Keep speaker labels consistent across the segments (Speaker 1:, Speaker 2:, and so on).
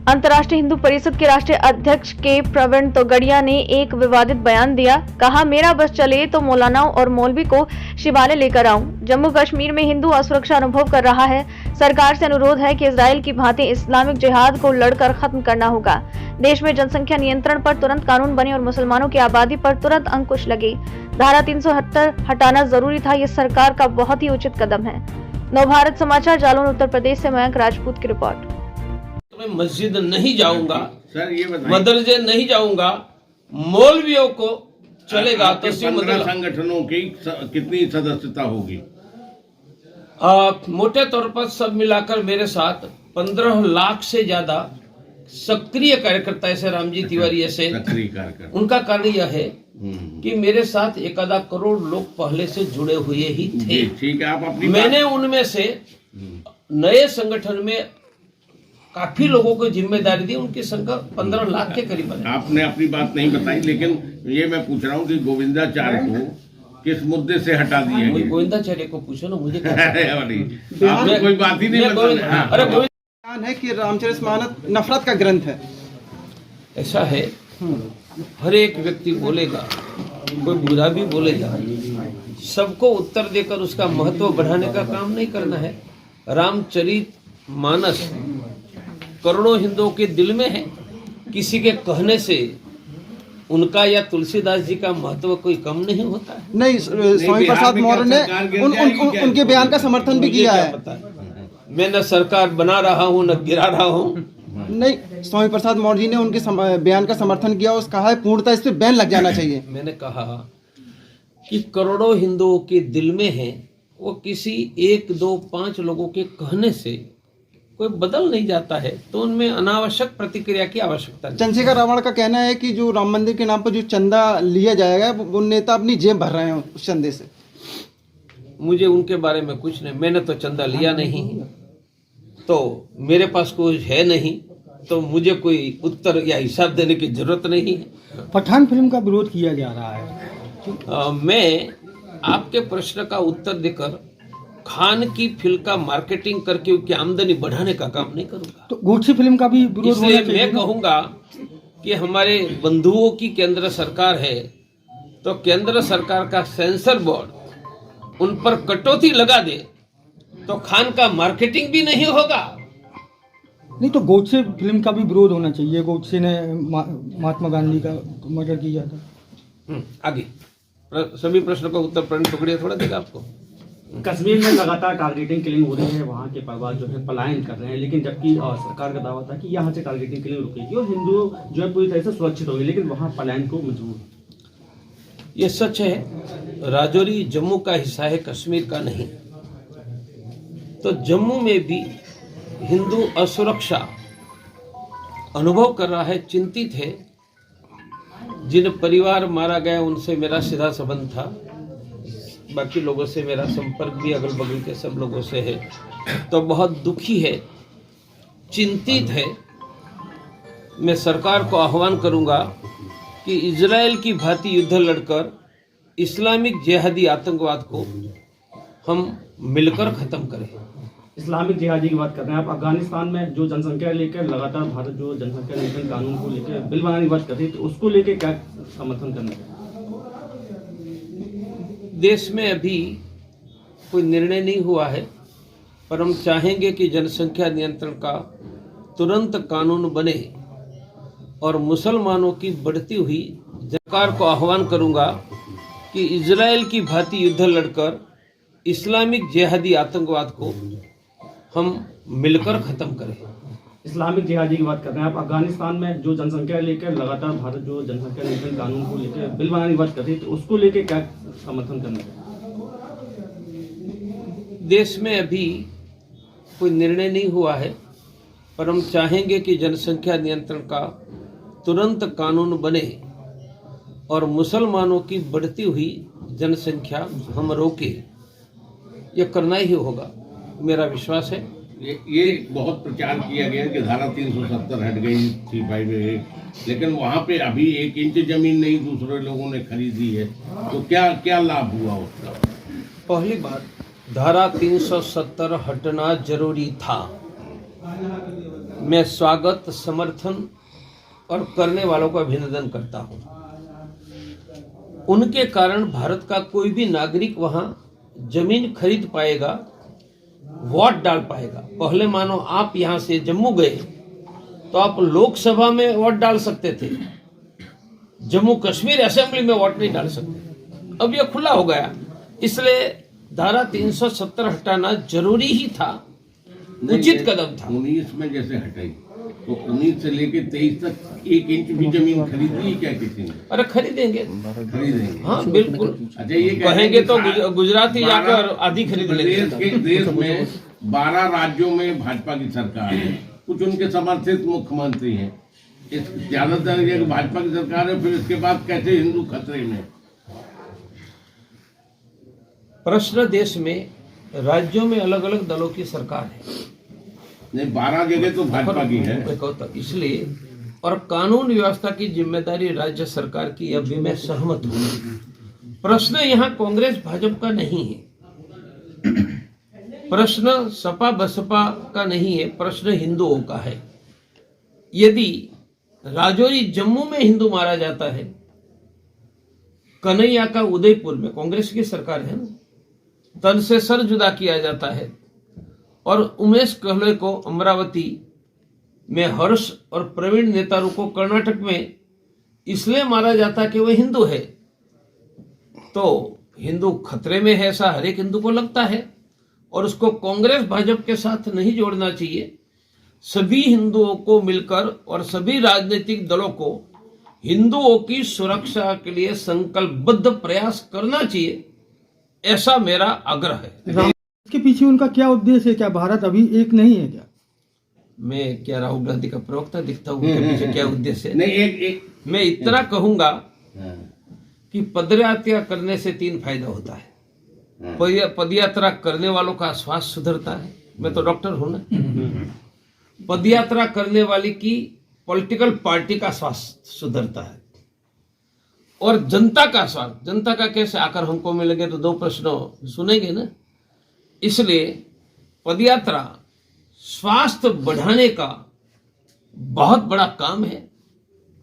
Speaker 1: अंतर्राष्ट्रीय हिंदू परिषद के राष्ट्रीय अध्यक्ष के प्रवीण तोगड़िया ने एक विवादित बयान दिया। कहा, मेरा बस चले तो मौलानाओं और मौलवी को शिवालय लेकर आऊं। जम्मू कश्मीर में हिंदू असुरक्षा अनुभव कर रहा है। सरकार से अनुरोध है कि इजराइल की भांति इस्लामिक जिहाद को लड़कर खत्म करना होगा। देश में जनसंख्या नियंत्रण पर तुरंत कानून बने और मुसलमानों की आबादी पर तुरंत अंकुश लगे। धारा 370 हटाना जरूरी था। ये सरकार का बहुत ही उचित कदम है। नवभारत समाचार, जालौन, उत्तर प्रदेश से मयंक राजपूत की रिपोर्ट।
Speaker 2: मैं मस्जिद नहीं जाऊंगा
Speaker 3: सर, ये बताइए,
Speaker 2: मदरसे नहीं जाऊंगा, मौलवियों को चलेगा तो
Speaker 3: संगठनों की कितनी सदस्यता होगी?
Speaker 2: मोटे तौर पर सब मिलाकर मेरे साथ 15 लाख से ज्यादा सक्रिय कार्यकर्ता ऐसे रामजी तिवारी ऐसे
Speaker 3: सक्रिय कार्यकर्ता।
Speaker 2: उनका कारण यह है कि मेरे साथ 1.25 करोड़ लोग पहले से जुड़े हुए ही थे।
Speaker 3: ठीक है, आप अपनी
Speaker 2: मैंने उनमें से नए संगठन में काफी लोगों को जिम्मेदारी दी। उनकी संख्या 15 लाख के करीब है। आपने अपनी बात नहीं बताई, लेकिन ये मैं पूछ रहा हूँ कि गोविंदाचार्य को किस मुद्दे से हटा दिया गया? गोविंदाचार्य को पूछो ना, मुझे
Speaker 3: आपने कोई बात ही नहीं बताई।
Speaker 2: अरे
Speaker 4: है कि रामचरितमानस नफरत का ग्रंथ है।
Speaker 2: ऐसा है, हर एक व्यक्ति बोलेगा, कोई बुरा भी बोलेगा, सबको उत्तर देकर उसका महत्व बढ़ाने का काम नहीं करना है। रामचरितमानस करोड़ों हिंदुओं के दिल में है। किसी के कहने से उनका या तुलसीदास जी का महत्व कोई कम नहीं होता है।
Speaker 4: नहीं, स्वामी प्रसाद मौर्य ने उनके बयान का समर्थन भी किया है।
Speaker 2: मैं न सरकार बना रहा हूँ न गिरा रहा हूँ।
Speaker 4: नहीं, स्वामी प्रसाद मौर्य जी ने उनके बयान का समर्थन किया और कहा है पूर्णतः इस पे बैन लग जाना चाहिए।
Speaker 2: मैंने कहा कि करोड़ों हिंदुओं के दिल में है, वो किसी 1, 2, 5 लोगों के कहने से कोई बदल नहीं जाता है, तो उनमें अनावश्यक प्रतिक्रिया की आवश्यकता नहीं।
Speaker 4: चंद्रशेखर रावण का कहना है कि जो राम मंदिर के नाम पर जो चंदा लिया जाएगा वो नेता अपनी जेब भर रहे हैं उस चंदे से।
Speaker 2: मुझे उनके बारे में कुछ नहीं, मैंने तो चंदा लिया नहीं, तो मेरे पास कोई है नहीं, तो मुझे कोई उत्तर या हिसाब देने की जरूरत नहीं है।
Speaker 5: पठान फिल्म का विरोध किया जा रहा है।
Speaker 2: मैं आपके प्रश्न का उत्तर देकर खान की फिल्म का मार्केटिंग करके उसकी आमदनी बढ़ाने का काम नहीं करूंगा।
Speaker 5: तो गोडसे फिल्म का भी विरोध होना चाहिए।
Speaker 2: मैं कहूंगा कि हमारे बंधुओं की केंद्र सरकार है, तो केंद्र सरकार का सेंसर बोर्ड उन पर कटौती लगा दे तो खान का मार्केटिंग भी नहीं होगा।
Speaker 5: नहीं तो गोडसे फिल्म का भी विरोध होना चाहिए। गोडसे ने महात्मा गांधी का मर्डर किया था।
Speaker 2: आगे सभी प्रश्नों का उत्तर प्रणीत टुकड़िया थोड़ा देगा आपको।
Speaker 6: कश्मीर में लगातार टारगेटिंग किलिंग हो रही है, वहाँ के परिवार जो है पलायन कर रहे हैं, लेकिन जबकि सरकार का दावा था कि यहाँ से टारगेटिंग किलिंग रुकेगी और हिंदू जो है पूरी तरह से सुरक्षित होगी, लेकिन वहाँ पलायन को मजबूर।
Speaker 2: ये सच है, राजौरी जम्मू का हिस्सा है, कश्मीर का नहीं। तो जम्मू में भी हिंदू असुरक्षा अनुभव कर रहा है, चिंतित है। जिन परिवार मारा गया उनसे मेरा सीधा संबंध था, बाकी लोगों से मेरा संपर्क भी अगल बगल के सब लोगों से है, तो बहुत दुखी है, चिंतित है। मैं सरकार को आह्वान करूंगा कि इजराइल की भांति युद्ध लड़कर इस्लामिक जिहादी आतंकवाद को हम मिलकर खत्म करें।
Speaker 6: इस्लामिक जिहादी की बात कर रहे हैं आप। अफगानिस्तान में जो जनसंख्या लेकर लगातार भारत जो जनसंख्या नियंत्रण कानून को लेकर बिल बनाने की बात कर रही है, तो उसको लेकर क्या समर्थन करना है?
Speaker 2: देश में अभी कोई निर्णय नहीं हुआ है, पर हम चाहेंगे कि जनसंख्या नियंत्रण का तुरंत कानून बने और मुसलमानों की बढ़ती हुई सरकार को आह्वान करूंगा कि इजराइल की भांति युद्ध लड़कर इस्लामिक जिहादी आतंकवाद को हम मिलकर खत्म करें।
Speaker 6: इस्लामिक जिहादी की बात कर रहे हैं आप। अफगानिस्तान में जो जनसंख्या लेकर लगातार भारत जो जनसंख्या नियंत्रण कानून को लेकर बिल बनाने की बात कर रही है, तो उसको लेकर क्या समर्थन करना है?
Speaker 2: देश में अभी कोई निर्णय नहीं हुआ है, पर हम चाहेंगे कि जनसंख्या नियंत्रण का तुरंत कानून बने और मुसलमानों की बढ़ती हुई जनसंख्या हम रोके। ये करना ही होगा, मेरा विश्वास है।
Speaker 3: ये बहुत प्रचार किया गया कि धारा 370 हट गई 358, लेकिन वहाँ पे अभी 1 इंच जमीन नहीं दूसरे लोगों ने खरीदी है, तो क्या लाभ हुआ उसका?
Speaker 2: पहली बात, धारा 370 हटना जरूरी था। मैं स्वागत, समर्थन और करने वालों का अभिनंदन करता हूं। उनके कारण भारत का कोई भी नागरिक वहां जमीन खरीद पाएगा, वोट डाल पाएगा। पहले मानो आप यहां से जम्मू गए तो आप लोकसभा में वोट डाल सकते थे, जम्मू कश्मीर असेंबली में वोट नहीं डाल सकते। अब यह खुला हो गया, इसलिए धारा 370 हटाना जरूरी ही था, उचित कदम था।
Speaker 3: 19 में जैसे हटाई तो 19 से लेके 23 तक 1 इंच भी जमीन खरीदी क्या किसी ने?
Speaker 2: अरे खरीदेंगे, हाँ बिल्कुल।
Speaker 3: अच्छा, ये
Speaker 2: कहेंगे तो गुजरात ही जाकर आधी खरीद लेंगे।
Speaker 3: देश में 12 राज्यों में भाजपा की सरकार है, कुछ उनके समर्थित मुख्यमंत्री हैं। ज्यादातर भाजपा की सरकार है, फिर इसके बाद कैसे हिंदू खतरे में?
Speaker 2: प्रश्न देश में राज्यों में अलग अलग दलों की सरकार है,
Speaker 3: नहीं 12 जगह तो भाजपा की है।
Speaker 2: इसलिए और कानून व्यवस्था की जिम्मेदारी राज्य सरकार की, अब भी मैं सहमत हूं। प्रश्न यहाँ कांग्रेस भाजपा का नहीं है, प्रश्न सपा बसपा का नहीं है, प्रश्न हिंदुओं का है। यदि राजौरी जम्मू में हिंदू मारा जाता है, कन्हैया का उदयपुर में, कांग्रेस की सरकार है ना, तन से सर जुदा किया जाता है, और उमेश कहले को अमरावती में हर्ष और प्रवीण नेतारू को कर्नाटक में इसलिए मारा जाता कि वह हिंदू है, तो हिंदू खतरे में है ऐसा हर एक हिंदू को लगता है, और उसको कांग्रेस भाजपा के साथ नहीं जोड़ना चाहिए। सभी हिंदुओं को मिलकर और सभी राजनीतिक दलों को हिंदुओं की सुरक्षा के लिए संकल्पबद्ध प्रयास करना चाहिए, ऐसा मेरा आग्रह है।
Speaker 5: इसके पीछे उनका क्या उद्देश्य है? क्या भारत अभी एक नहीं है क्या?
Speaker 2: मैं क्या राहुल गांधी का प्रवक्ता दिखता हूँ? उनके पीछे क्या उद्देश्य है?
Speaker 3: नहीं, एक
Speaker 2: मैं इतना कहूंगा कि पदयात्रा करने से 3 फायदा होता है। पदयात्रा करने वालों का स्वास्थ्य सुधरता है, मैं तो डॉक्टर हूं ना। पदयात्रा करने वाली की पॉलिटिकल पार्टी का स्वास्थ्य सुधरता है, और जनता का स्वास्थ्य, जनता का कैसे? आकर हमको मिलेंगे तो 2 प्रश्न सुनेंगे ना। इसलिए पदयात्रा स्वास्थ्य बढ़ाने का बहुत बड़ा काम है।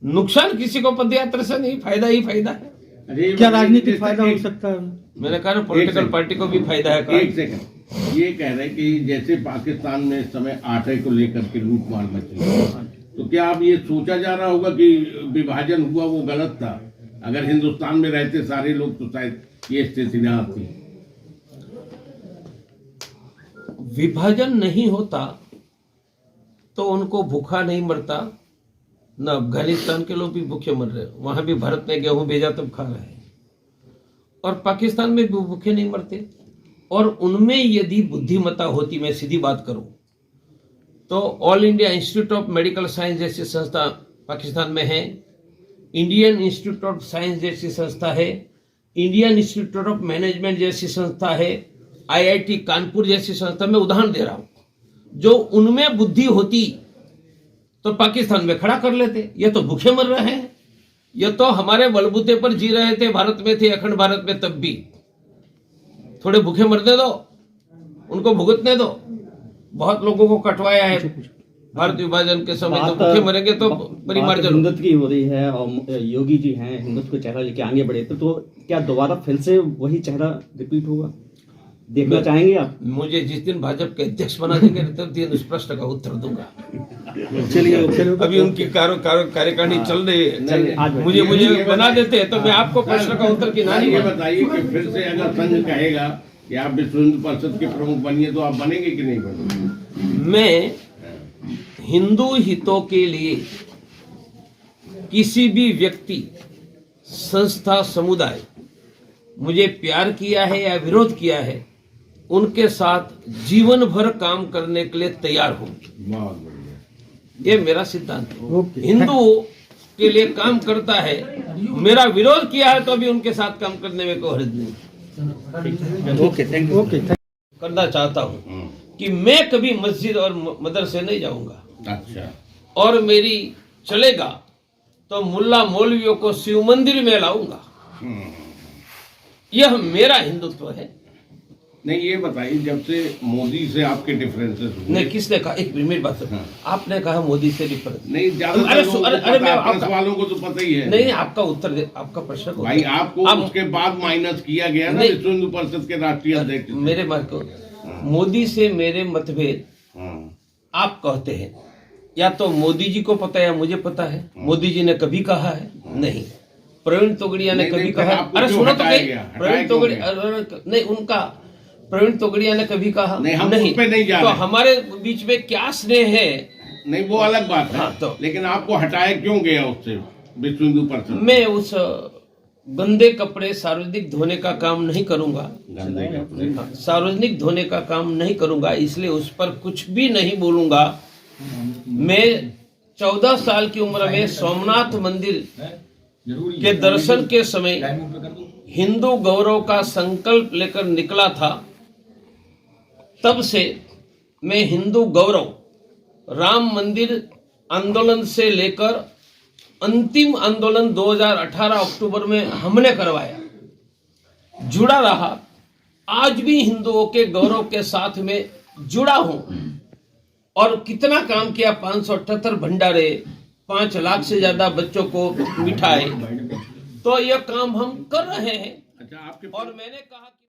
Speaker 2: नुकसान किसी को पदयात्रा से नहीं, फायदा ही फायदा है।
Speaker 5: क्या राजनीतिक फायदा हो सकता है?
Speaker 2: मैंने कहा पॉलिटिकल पार्टी को भी फायदा है।
Speaker 3: एक सेकंड, ये कह रहे कि जैसे पाकिस्तान में इस समय आटे को लेकर के लूटमार मची है, तो क्या अब ये सोचा जा रहा होगा कि विभाजन हुआ वो गलत था? अगर हिंदुस्तान में रहते सारे लोग तो शायद ये स्थिति न आती।
Speaker 2: विभाजन नहीं होता तो उनको भूखा नहीं मरता न। अफगानिस्तान के लोग भी भूखे मर रहे, वहां भी भारत ने गेहूं भेजा तब खा रहे हैं, और पाकिस्तान में भी भूखे नहीं मरते। और उनमें यदि बुद्धिमत्ता होती, मैं सीधी बात करूं तो all India institute of medical science जैसी संस्था पाकिस्तान में है, इंडियन इंस्टीट्यूट ऑफ साइंस जैसी संस्था है, इंडियन इंस्टीट्यूट ऑफ मैनेजमेंट जैसी संस्था है, IIT कानपुर जैसी संस्था, में उदाहरण दे रहा हूं। जो उनमें बुद्धि होती तो पाकिस्तान में खड़ा कर लेते। ये तो भूखे मर रहे हैं, ये तो हमारे बलबूते पर जी रहे थे, भारत में थे, अखंड भारत में, तब भी थोड़े भूखे मरने दो, उनको भुगतने दो। बहुत लोगों को कटवाया है भारत विभाजन के समय, तो भूखे मरेंगे तो परिमार्जन।
Speaker 6: हिंदुत्व की हो रही है और योगी जी हैं हिंदुत्व का चेहरा लेके आगे बढ़े, तो क्या दोबारा फिर से वही चेहरा रिपीट होगा? देखना चाहेंगे आप?
Speaker 2: मुझे जिस दिन भाजपा के अध्यक्ष बना देंगे तब दिन उस प्रश्न का उत्तर दूंगा।
Speaker 5: चलिए
Speaker 2: अभी उनकी कार्यकारिणी चल रही है, मुझे बना देते हैं तो मैं आपको प्रश्न का उत्तर की
Speaker 3: ये बताइए कि फिर से अगर संघ कहेगा कि आप विश्व हिंदू परिषद के प्रमुख बनिए तो आप बनेंगे कि नहीं बनेंगे?
Speaker 2: मैं हिंदू हितों के लिए किसी भी व्यक्ति, संस्था, समुदाय मुझे प्यार किया है या विरोध किया है, उनके साथ जीवन भर काम करने के लिए तैयार हूं।
Speaker 3: बहुत बढ़िया,
Speaker 2: ये मेरा सिद्धांत है। हिंदू के लिए काम करता है, मेरा विरोध किया है तो भी उनके साथ काम करने में कोई हर्ज नहीं।
Speaker 6: Okay, thank you.
Speaker 2: करना चाहता हूं कि मैं कभी मस्जिद और मदरसे नहीं जाऊंगा।
Speaker 3: अच्छा,
Speaker 2: और मेरी चलेगा तो मुल्ला मौलवियों को शिव मंदिर में लाऊंगा। यह मेरा हिंदुत्व है।
Speaker 3: नहीं, ये बताइए, जब से मोदी से आपके डिफरेंसेस हुए,
Speaker 2: नहीं, किसने कहा? एक मिनट बात सुनो।
Speaker 3: हाँ।
Speaker 2: आपने कहा मोदी से डिफरेंस।
Speaker 3: नहीं, ज्यादातर
Speaker 2: अरे,
Speaker 3: लोगों को
Speaker 2: अरे,
Speaker 3: पता
Speaker 2: अरे, मैं
Speaker 3: है,
Speaker 2: आपका-
Speaker 3: प्रेस वालों को तो पता ही है।
Speaker 2: नहीं, आपका उत्तर दे, आपका प्रश्न का
Speaker 3: भाई,
Speaker 2: उत्तर-
Speaker 3: आपको
Speaker 2: आप-
Speaker 3: उसके बाद माइनस किया गया ना
Speaker 2: नहीं।
Speaker 3: विश्व हिंदू परिषद के राष्ट्रीय अध्यक्ष से।
Speaker 2: मेरे बात को, मोदी से मेरे मतभेद
Speaker 3: हाँ,
Speaker 2: आप कहते हैं, या तो मोदी जी को पता है या मुझे पता है। मोदी जी ने कभी कहा है? नहीं। प्रवीण तोगड़िया ने
Speaker 3: नहीं,
Speaker 2: कभी
Speaker 3: नहीं,
Speaker 2: कहा?
Speaker 3: आपको
Speaker 2: अरे
Speaker 3: क्यों
Speaker 2: सुनो तो
Speaker 3: हटाया
Speaker 2: कहीं,
Speaker 3: गया? हटाया
Speaker 2: प्रवीण
Speaker 3: क्यों
Speaker 2: तोगड़िया नहीं, उनका प्रवीण तोगड़िया ने कभी कहा?
Speaker 3: नहीं, हम उस पे नहीं जा
Speaker 2: तो
Speaker 3: रहे।
Speaker 2: हमारे बीच में क्या स्नेह है?
Speaker 3: नहीं, वो अलग बात है।
Speaker 2: हाँ, तो-
Speaker 3: लेकिन आपको हटाया क्यों गया उससे विश्व हिंदू परिषद?
Speaker 2: मैं उस गंदे कपड़े सार्वजनिक धोने का काम नहीं करूंगा।
Speaker 3: गंदे कपड़े।
Speaker 2: हाँ, सार्वजनिक धोने का काम नहीं करूंगा, इसलिए उस पर कुछ भी नहीं बोलूंगा। मैं 14 साल की उम्र में सोमनाथ मंदिर के दर्शन के समय हिंदू गौरव का संकल्प लेकर निकला था। तब से मैं हिंदू गौरव राम मंदिर आंदोलन से लेकर अंतिम आंदोलन 2018 अक्टूबर में हमने करवाया, जुड़ा रहा। आज भी हिंदुओं के गौरव के साथ में जुड़ा हूं। और कितना काम किया, 578 भंडारे, 5 लाख से ज्यादा बच्चों को मिठाई, तो यह काम हम कर रहे हैं।
Speaker 3: अच्छा, आपके
Speaker 2: और मैंने कहा कि